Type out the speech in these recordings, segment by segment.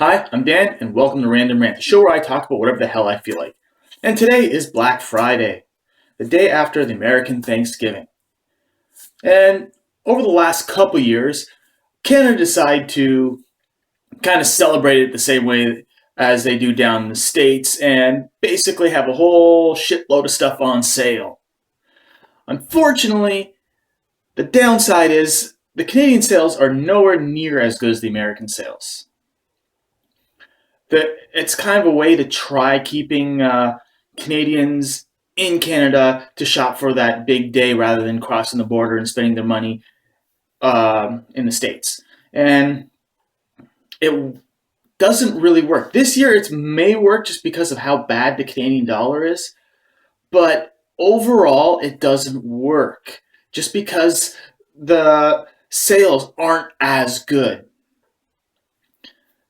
Hi, I'm Dan, and welcome to Random Rant, the show where I talk about whatever the hell I feel like. And today is Black Friday, the day after the American Thanksgiving. And over the last couple years, Canada decided to kind of celebrate it the same way as they do down in the States and basically have a whole shitload of stuff on sale. Unfortunately, the downside is the Canadian sales are nowhere near as good as the American sales. It's kind of a way to try keeping Canadians in Canada to shop for that big day rather than crossing the border and spending their money in the States. And it doesn't really work. This year it may work just because of how bad the Canadian dollar is, but overall it doesn't work just because the sales aren't as good.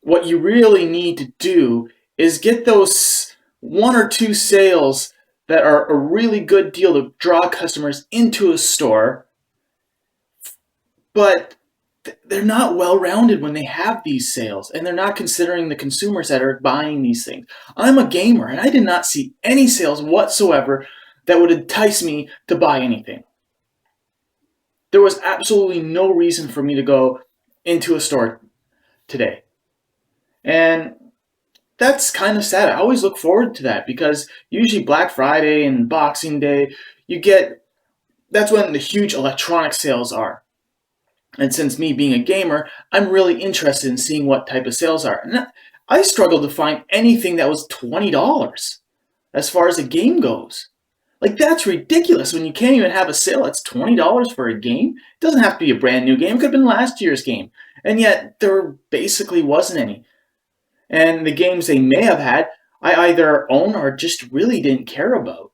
What you really need to do is get those one or two sales that are a really good deal to draw customers into a store, but they're not well-rounded when they have these sales, and they're not considering the consumers that are buying these things. I'm a gamer, and I did not see any sales whatsoever that would entice me to buy anything. There was absolutely no reason for me to go into a store today. And that's kind of sad. I always look forward to that because usually Black Friday and Boxing Day, that's when the huge electronic sales are. And since me being a gamer, I'm really interested in seeing what type of sales are. And I struggled to find anything that was $20 as far as a game goes. Like, that's ridiculous when you can't even have a sale that's $20 for a game. It doesn't have to be a brand new game. It could have been last year's game. And yet there basically wasn't any. And the games they may have had, I either own or just really didn't care about.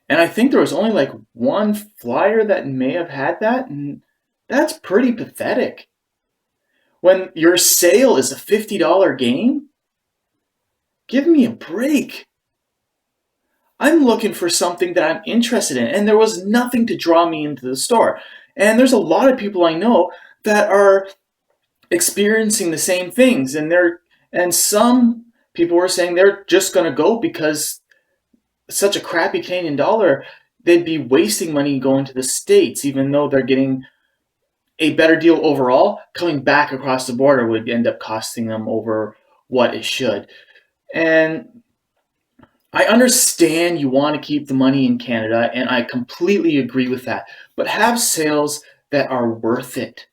And I think there was only like one flyer that may have had that, and that's pretty pathetic. When your sale is a $50 game, give me a break. I'm looking for something that I'm interested in, and there was nothing to draw me into the store. And there's a lot of people I know that are experiencing the same things, and some people were saying they're just going to go because such a crappy Canadian dollar, they'd be wasting money going to the States, even though they're getting a better deal overall. Coming back across the border would end up costing them over what it should. And I understand you want to keep the money in Canada, and I completely agree with that. But have sales that are worth it.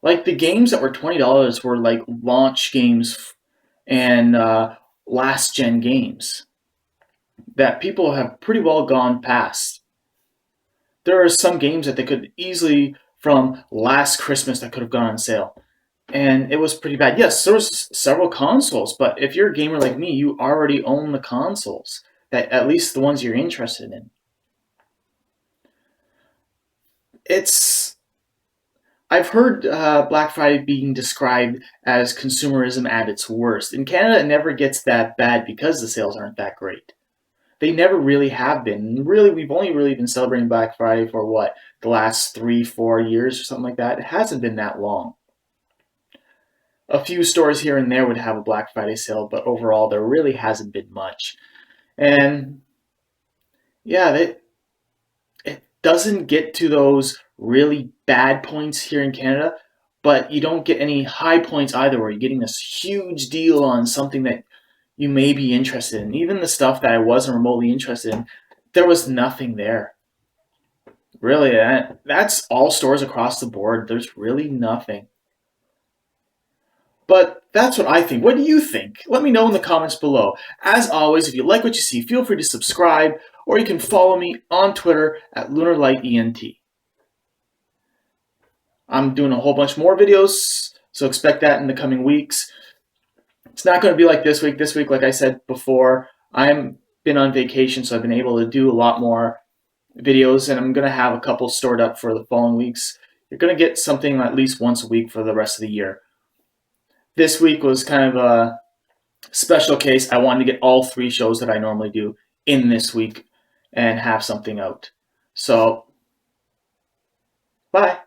Like the games that were $20 were like launch games and last gen games that people have pretty well gone past. There are some games that they could easily from last Christmas that could have gone on sale. And it was pretty bad. Yes, there was several consoles, but if you're a gamer like me, you already own the consoles, that at least the ones you're interested in. I've heard Black Friday being described as consumerism at its worst. In Canada, it never gets that bad because the sales aren't that great. They never really have been. Really, we've only really been celebrating Black Friday for what, the last 3-4 years or something like that. It hasn't been that long. A few stores here and there would have a Black Friday sale, but overall, there really hasn't been much. And yeah, it doesn't get to those really bad points here in Canada, but you don't get any high points either where you're getting this huge deal on something that you may be interested in. Even the stuff that I wasn't remotely interested in, there was nothing there. Really, that's all stores across the board. There's really nothing. But that's what I think. What do you think? Let me know in the comments below. As always, if you like what you see, feel free to subscribe, or you can follow me on Twitter at LunarLightENT. I'm doing a whole bunch more videos, so expect that in the coming weeks. It's not going to be like this week. This week, like I said before, I've been on vacation, so I've been able to do a lot more videos, and I'm going to have a couple stored up for the following weeks. You're going to get something at least once a week for the rest of the year. This week was kind of a special case. I wanted to get all 3 shows that I normally do in this week and have something out. So, bye.